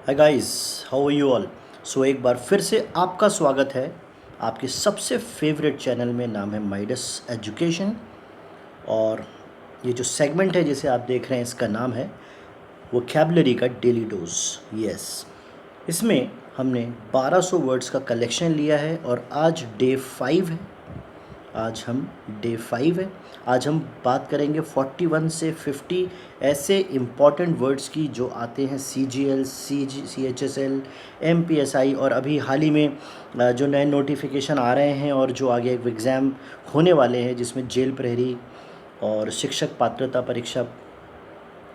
Hi guys, how are you all. So एक बार फिर से आपका स्वागत है आपके सबसे फेवरेट चैनल में। नाम है माइडस एजुकेशन। और ये जो सेगमेंट है जिसे आप देख रहे हैं इसका नाम है वोकैबुलरी का डेली डोज। यस, इसमें हमने 1200 वर्ड्स का कलेक्शन लिया है और आज डे 5 है। आज हम डे 5 है। आज हम बात करेंगे 41 से 50 ऐसे इम्पॉर्टेंट वर्ड्स की जो आते हैं CGL, CHSL, MPSI और अभी हाल ही में जो नए नोटिफिकेशन आ रहे हैं और जो आगे एक एग्ज़ाम होने वाले हैं जिसमें जेल प्रहरी और शिक्षक पात्रता परीक्षा,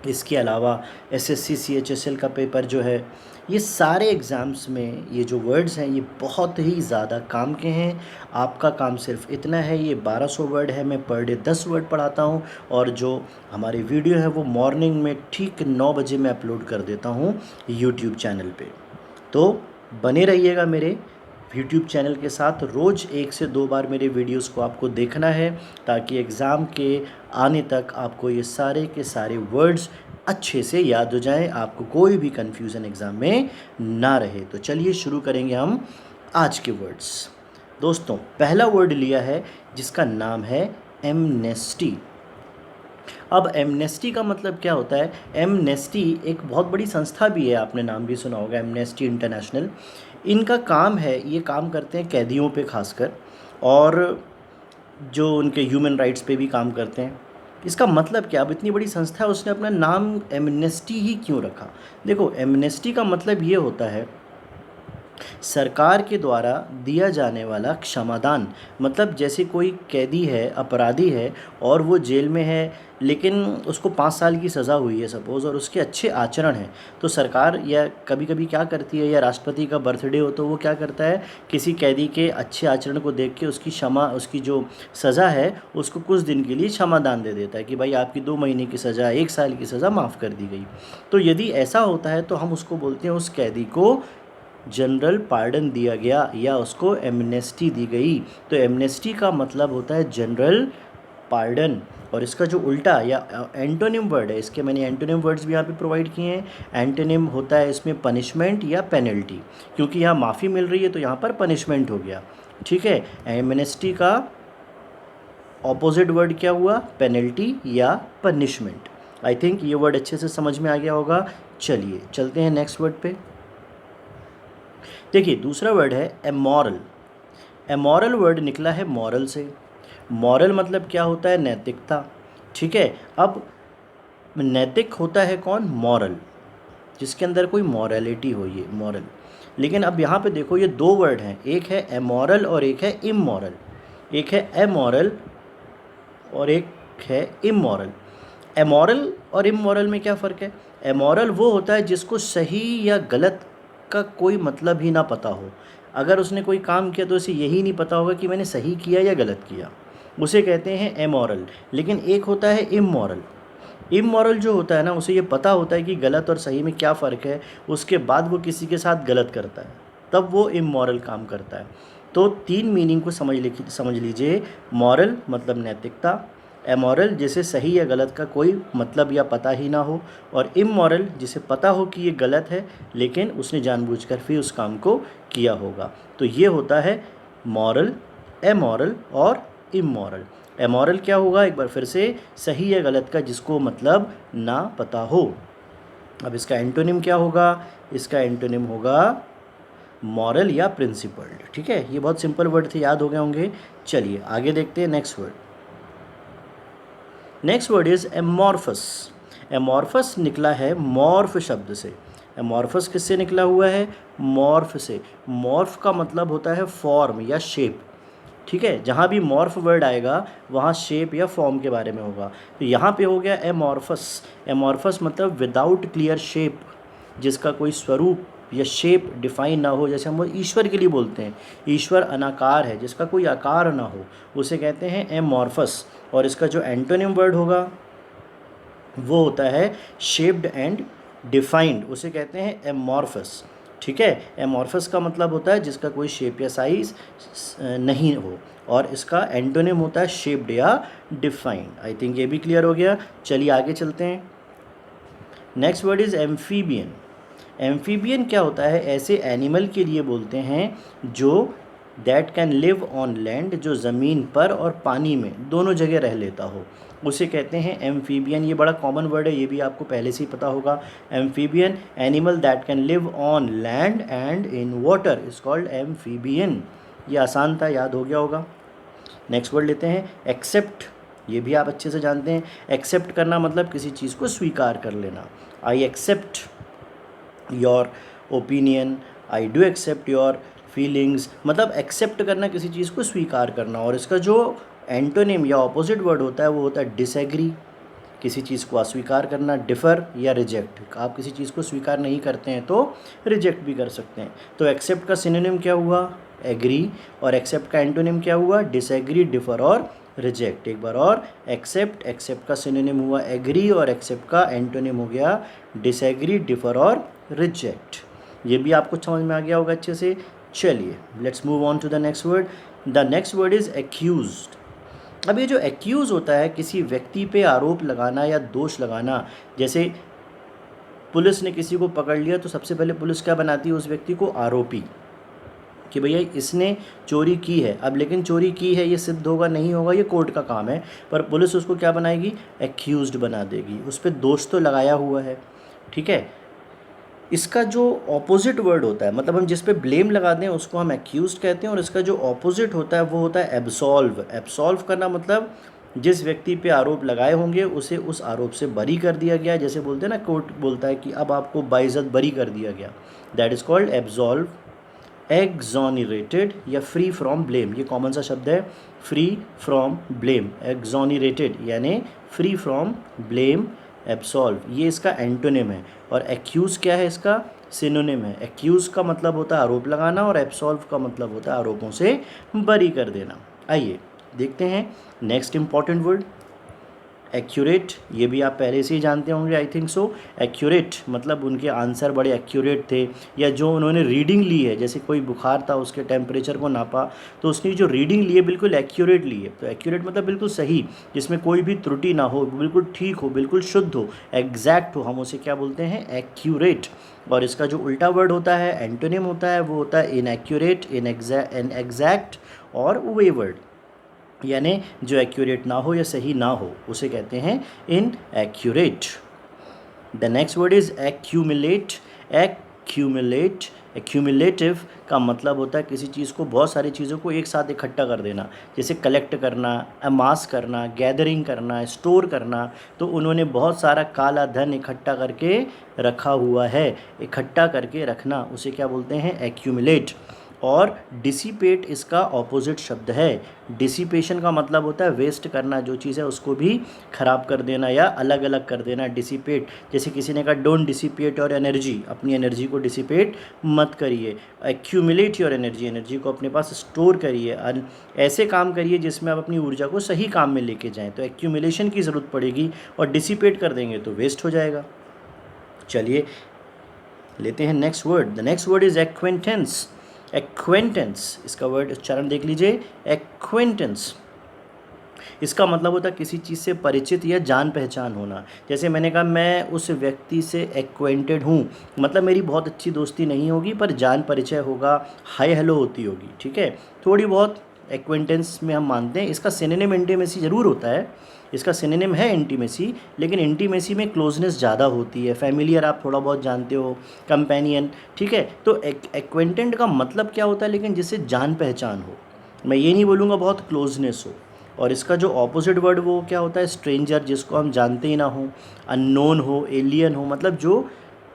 इसके अलावा SSC CHSL का पेपर जो है, ये सारे एग्ज़ाम्स में ये जो वर्ड्स हैं ये बहुत ही ज़्यादा काम के हैं। आपका काम सिर्फ इतना है, ये 1200 वर्ड है, मैं पर डे 10 वर्ड पढ़ाता हूँ और जो हमारी वीडियो है वो मॉर्निंग में ठीक 9 बजे मैं अपलोड कर देता हूँ यूट्यूब चैनल पे। तो बने रहिएगा मेरे यूट्यूब चैनल के साथ। रोज़ 1 से 2 बार मेरे वीडियोस को आपको देखना है ताकि एग्ज़ाम के आने तक आपको ये सारे के सारे वर्ड्स अच्छे से याद हो जाएं, आपको कोई भी कन्फ्यूज़न एग्ज़ाम में ना रहे। तो चलिए शुरू करेंगे हम आज के वर्ड्स। दोस्तों, पहला वर्ड लिया है जिसका नाम है एमनेस्टी। अब एमनेस्टी का मतलब क्या होता है? एमनेस्टी एक बहुत बड़ी संस्था भी है, आपने नाम भी सुना होगा, एमनेस्टी इंटरनेशनल। इनका काम है, ये काम करते हैं कैदियों पे खासकर, और जो उनके ह्यूमन राइट्स पे भी काम करते हैं। इसका मतलब क्या? अब इतनी बड़ी संस्था है, उसने अपना नाम एमनेस्टी ही क्यों रखा? देखो, एमनेस्टी का मतलब ये होता है सरकार के द्वारा दिया जाने वाला क्षमादान। मतलब जैसे कोई कैदी है, अपराधी है और वो जेल में है, लेकिन उसको 5 साल की सज़ा हुई है सपोज़, और उसके अच्छे आचरण हैं, तो सरकार या कभी कभी क्या करती है, या राष्ट्रपति का बर्थडे हो तो वो क्या करता है, किसी कैदी के अच्छे आचरण को देख के उसकी क्षमा, उसकी जो सज़ा है उसको कुछ दिन के लिए क्षमादान दे देता है कि भाई आपकी 2 महीने की सज़ा, 1 साल की सज़ा माफ़ कर दी गई। तो यदि ऐसा होता है तो हम उसको बोलते हैं, उस कैदी को जनरल पार्डन दिया गया या उसको एमनेस्टी दी गई। तो एमनेस्टी का मतलब होता है जनरल पार्डन। और इसका जो उल्टा या एंटोनिम वर्ड है, इसके मैंने एंटोनिम वर्ड्स भी यहाँ पे प्रोवाइड किए हैं। एंटोनिम होता है इसमें पनिशमेंट या पेनल्टी, क्योंकि यहाँ माफ़ी मिल रही है तो यहाँ पर पनिशमेंट हो गया। ठीक है, एमनेस्टी का ऑपोजिट वर्ड क्या हुआ? पेनल्टी या पनिशमेंट। आई थिंक ये वर्ड अच्छे से समझ में आ गया होगा। चलिए चलते हैं नेक्स्ट वर्ड पे। देखिए, दूसरा वर्ड है एमोरल। एमोरल वर्ड निकला है मॉरल से। मॉरल मतलब क्या होता है? नैतिकता। ठीक है, अब नैतिक होता है कौन? मॉरल, जिसके अंदर कोई मॉरलिटी हो, ये मॉरल। लेकिन अब यहाँ पे देखो, ये 2 वर्ड हैं, एक है एमोरल और एक है इमोरल। एक है एमोरल और एक है इमोरल। एमोरल और इमोरल में क्या फ़र्क है? एमोरल वो होता है जिसको सही या गलत का कोई मतलब ही ना पता हो। अगर उसने कोई काम किया तो उसे यही नहीं पता होगा कि मैंने सही किया या गलत किया, उसे कहते हैं एमोरल। लेकिन एक होता है इमोरल। इमोरल जो होता है ना, उसे ये पता होता है कि गलत और सही में क्या फ़र्क है, उसके बाद वो किसी के साथ गलत करता है, तब वो इमोरल काम करता है। तो 3 मीनिंग को समझ लीजिए। मॉरल मतलब नैतिकता, एमोरल जिसे सही या गलत का कोई मतलब या पता ही ना हो, और इमोरल जिसे पता हो कि ये गलत है लेकिन उसने जानबूझकर फिर उस काम को किया होगा। तो ये होता है मॉरल, एमोरल और इमोरल। एमोरल क्या होगा? एक बार फिर से, सही या गलत का जिसको मतलब ना पता हो। अब इसका एंटोनिम क्या होगा? इसका एंटोनिम होगा मॉरल या प्रिंसिपल्ड। ठीक है, ये बहुत सिंपल वर्ड थे, याद हो गए होंगे। चलिए आगे देखते हैं next word. Next word is amorphous. Amorphous निकला है मॉर्फ शब्द से। एमॉर्फस किससे निकला हुआ है? मॉर्फ से। मॉर्फ का मतलब होता है फॉर्म या शेप। ठीक है, जहाँ भी मॉर्फ वर्ड आएगा वहाँ शेप या फॉर्म के बारे में होगा। तो यहाँ पे हो गया एमॉर्फस। एमॉर्फस मतलब विदाउट क्लियर शेप, जिसका कोई स्वरूप या शेप डिफाइन ना हो। जैसे हम वो ईश्वर के लिए बोलते हैं, ईश्वर अनाकार है, जिसका कोई आकार ना हो, उसे कहते हैं एमॉर्फस। और इसका जो एंटोनिम वर्ड होगा वो होता है शेप्ड एंड डिफाइंड, उसे कहते हैं एमॉर्फस। ठीक है, एमॉर्फस का मतलब होता है जिसका कोई शेप या साइज नहीं हो, और इसका एंटोनिम होता है शेप्ड या डिफाइंड। आई थिंक ये भी क्लियर हो गया। चलिए आगे चलते हैं। Next word is amphibian. Amphibian क्या होता है, ऐसे एनिमल के लिए बोलते हैं जो that can live on land, जो ज़मीन पर और पानी में दोनों जगह रह लेता हो, उसे कहते हैं एम्फीबियन। ये बड़ा कॉमन वर्ड है, ये भी आपको पहले से ही पता होगा। Amphibian, animal that can live on land and in water is called amphibian. ये आसान था, याद हो गया होगा। नेक्स्ट वर्ड लेते हैं एक्सेप्ट। ये भी आप अच्छे से जानते हैं। एक्सेप्ट करना मतलब किसी चीज़ को स्वीकार कर लेना। I accept your opinion, I do accept your feelings, मतलब एक्सेप्ट करना, किसी चीज़ को स्वीकार करना। और इसका जो एंटोनिम या ऑपोजिट वर्ड होता है वो होता है डिसएग्री, किसी चीज़ को अस्वीकार करना, डिफ़र या रिजेक्ट। आप किसी चीज़ को स्वीकार नहीं करते हैं तो रिजेक्ट भी कर सकते हैं। तो एक्सेप्ट का सिनोनिम क्या हुआ, एग्री, और एक्सेप्ट का एंटोनिम क्या हुआ, डिसएग्री, डिफ़र और रिजेक्ट। एक बार और, एक्सेप्ट, एक्सेप्ट का सिनोनिम हुआ एग्री और एक्सेप्ट का एंटोनिम हो गया डिसएग्री, डिफ़र और रिजेक्ट। ये भी आपको समझ में आ गया होगा अच्छे से। चलिए let's move on to the next word. The next word is accused. अब ये जो एक्यूज़ होता है, किसी व्यक्ति पे आरोप लगाना या दोष लगाना। जैसे पुलिस ने किसी को पकड़ लिया तो सबसे पहले पुलिस क्या बनाती है, उस व्यक्ति को आरोपी, कि भैया इसने चोरी की है। अब लेकिन चोरी की है ये सिद्ध होगा नहीं होगा, ये कोर्ट का काम है, पर पुलिस उसको क्या बनाएगी, एक्यूज्ड बना देगी। उस पर दोष तो लगाया हुआ है, ठीक है। इसका जो ऑपोजिट वर्ड होता है, मतलब हम जिस पे ब्लेम लगाते हैं उसको हम एक्यूज्ड कहते हैं, और इसका जो ऑपोजिट होता है वो होता है एब्सॉल्व। एब्सॉल्व करना मतलब जिस व्यक्ति पे आरोप लगाए होंगे उसे उस आरोप से बरी कर दिया गया। जैसे बोलते हैं ना, कोर्ट बोलता है कि अब आपको बाइज्जत बरी कर दिया गया, दैट इज़ कॉल्ड एब्सॉल्व। एक्सोनरेटेड या फ्री फ्रॉम ब्लेम, ये कॉमन सा शब्द है, फ्री फ्रॉम ब्लेम। एक्सोनरेटेड यानी फ्री फ्रॉम ब्लेम, एब्सॉल्व ये इसका एंटोनिम है। और एक्यूज़ क्या है, इसका सिनोनिम है। एक्यूज़ का मतलब होता है आरोप लगाना और एब्सॉल्व का मतलब होता है आरोपों से बरी कर देना। आइए देखते हैं नेक्स्ट इंपॉर्टेंट वर्ड, एक्यूरेट। ये भी आप पहले से ही जानते होंगे, आई थिंक सो। एक्यूरेट मतलब उनके आंसर बड़े एक्यूरेट थे, या जो उन्होंने रीडिंग ली है, जैसे कोई बुखार था उसके टेम्परेचर को नापा तो उसने जो रीडिंग ली है बिल्कुल एक्यूरेट ली है। तो एक्यूरेट मतलब बिल्कुल सही, जिसमें कोई भी त्रुटि ना हो, बिल्कुल ठीक हो, बिल्कुल शुद्ध हो, एग्जैक्ट हो, हम उसे क्या बोलते हैं, एक्यूरेट। और इसका जो उल्टा वर्ड होता है, एंटोनिम होता है, वो होता है इनएक्यूरेट, इनएग्जैक्ट और वेवर्ड। यानी जो एक्यूरेट ना हो या सही ना हो उसे कहते हैं inaccurate. The next word is accumulate. Accumulate, accumulative का मतलब होता है किसी चीज़ को, बहुत सारी चीज़ों को एक साथ इकट्ठा कर देना, जैसे कलेक्ट करना, अमास करना, गैदरिंग करना, स्टोर करना। तो उन्होंने बहुत सारा काला धन इकट्ठा करके रखा हुआ है, इकट्ठा करके रखना उसे क्या बोलते हैं, एक्यूमुलेट। और डिसिपेट इसका ऑपोजिट शब्द है। डिसिपेशन का मतलब होता है वेस्ट करना, जो चीज़ है उसको भी ख़राब कर देना या अलग अलग कर देना, डिसिपेट। जैसे किसी ने कहा डोंट डिसिपेट योर एनर्जी, अपनी एनर्जी को डिसिपेट मत करिए। एक्यूमुलेट योर एनर्जी, एनर्जी को अपने पास स्टोर करिए, ऐसे काम करिए जिसमें आप अपनी ऊर्जा को सही काम में लेके जाएँ। तो एक्यूमुलेशन की ज़रूरत पड़ेगी, और डिसिपेट कर देंगे तो वेस्ट हो जाएगा। चलिए लेते हैं next word. The next word is acquaintance. Acquaintance, इसका वर्ड उच्चारण देख लीजिए, एक्वेंटेंस। इसका मतलब होता है किसी चीज़ से परिचित या जान पहचान होना। जैसे मैंने कहा मैं उस व्यक्ति से एक्वेंटेड हूँ, मतलब मेरी बहुत अच्छी दोस्ती नहीं होगी पर जान परिचय होगा, हाय हेलो होती होगी, ठीक है, थोड़ी बहुत एक्वेंटेंस में हम मानते हैं। इसका सिनोनिम इंटीमेसी ज़रूर होता है, इसका सिनोनिम है इंटीमेसी, लेकिन इंटीमेसी में क्लोजनेस ज़्यादा होती है। फैमिलियर आप थोड़ा बहुत जानते हो, कंपेनियन, ठीक है। तो एक्वेंटेंट का मतलब क्या होता है, लेकिन जिससे जान पहचान हो, मैं ये नहीं बोलूँगा बहुत क्लोजनेस हो। और इसका जो ऑपोजिट वर्ड वो क्या होता है, स्ट्रेंजर, जिसको हम जानते ही ना हो, अननोन हो, एलियन हो, मतलब जो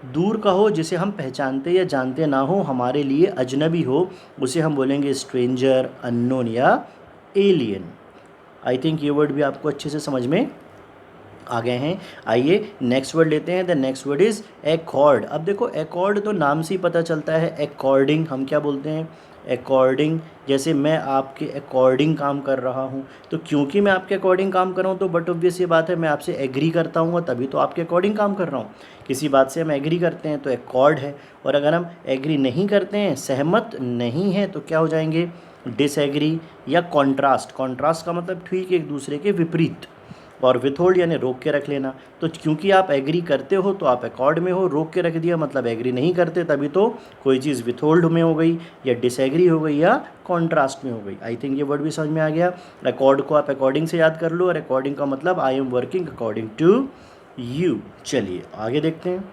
दूर का हो, जिसे हम पहचानते या जानते ना हो, हमारे लिए अजनबी हो, उसे हम बोलेंगे स्ट्रेंजर, अननोन या एलियन। आई थिंक ये वर्ड भी आपको अच्छे से समझ में आ गए हैं। आइए नेक्स्ट वर्ड लेते हैं। The next word is accord. अब देखो एकॉर्ड तो नाम से ही पता चलता है, अकॉर्डिंग हम क्या बोलते हैं, अकॉर्डिंग। जैसे मैं आपके अकॉर्डिंग काम कर रहा हूँ, तो क्योंकि मैं आपके अकॉर्डिंग काम कर रहा हूँ तो बट ऑब्वियस ये बात है मैं आपसे एग्री करता हूँ, तभी तो आपके अकॉर्डिंग काम कर रहा हूँ। किसी बात से हम एग्री करते हैं तो एकॉर्ड है, और अगर हम एग्री नहीं करते हैं, सहमत नहीं हैं, तो क्या हो जाएंगे, डिसएग्री या कॉन्ट्रास्ट। कॉन्ट्रास्ट का मतलब ठीक एक दूसरे के विपरीत। और विथहोल्ड यानी रोक के रख लेना। तो क्योंकि आप एग्री करते हो तो आप अकॉर्ड में हो, रोक के रख दिया मतलब एग्री नहीं करते, तभी तो कोई चीज़ विथहोल्ड में हो गई या डिसएग्री हो गई या कॉन्ट्रास्ट में हो गई। आई थिंक ये वर्ड भी समझ में आ गया। अकॉर्ड को आप अकॉर्डिंग से याद कर लो, और अकॉर्डिंग का मतलब I am working according to you. चलिए आगे देखते हैं।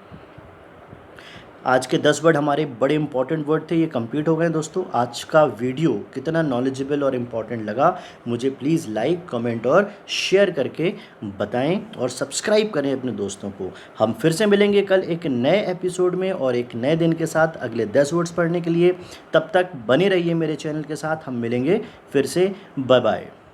आज के 10 वर्ड हमारे बड़े इंपॉर्टेंट वर्ड थे, ये कंप्लीट हो गए दोस्तों। आज का वीडियो कितना नॉलेजेबल और इम्पॉर्टेंट लगा मुझे प्लीज़ लाइक, कमेंट और शेयर करके बताएं, और सब्सक्राइब करें अपने दोस्तों को। हम फिर से मिलेंगे कल एक नए एपिसोड में और एक नए दिन के साथ अगले 10 वर्ड्स पढ़ने के लिए। तब तक बने रहिए मेरे चैनल के साथ, हम मिलेंगे फिर से। Bye bye.